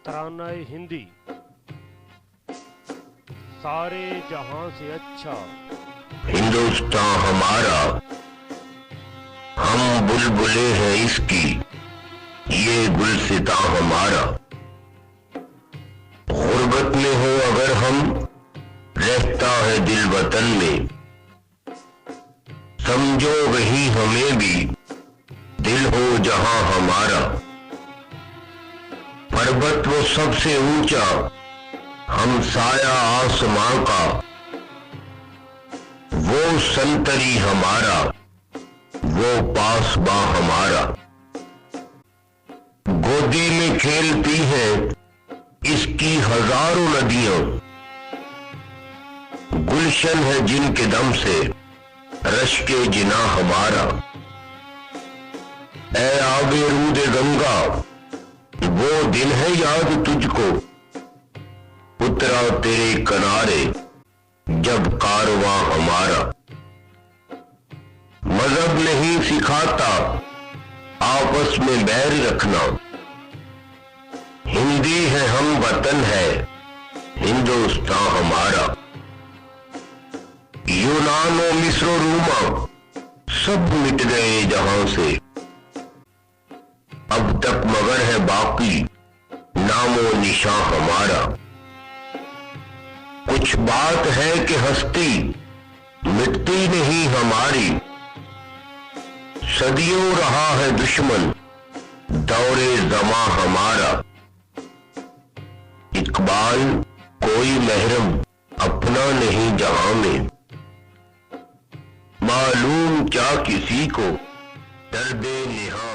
तरानाए हिंदी सारे जहां से अच्छा हिंदुस्तान हमारा, हम बुलबुले हैं इसकी, ये गुलसिता हमारा। गुर्बत में हो अगर हम, रहता है दिल वतन में, समझो वही हमें भी, दिल हो जहां हमारा। पर्वत वो सबसे ऊंचा, हम साया आसमां का, वो संतरी हमारा, वो पासबा हमारा। गोदी में खेलती है इसकी हजारों नदियां, गुलशन है जिनके दम से रश्के जिना हमारा। ऐ आगे रूदे गंगा, वो दिन है याद तुझको, उतरा तेरे किनारे जब कारवां हमारा। मजहब नहीं सिखाता आपस में बैर रखना, हिंदी है हम वतन है हिंदुस्तान हमारा। यूनान और मिस्र रूमा सब मिट गए जहां से, अब तक मगर है बाकी नामो निशान हमारा। कुछ बात है कि हस्ती मिटती नहीं हमारी, सदियों रहा है दुश्मन दौरे जमा हमारा। इकबाल कोई महरम अपना नहीं जहां में, मालूम क्या किसी को दर्दे निहा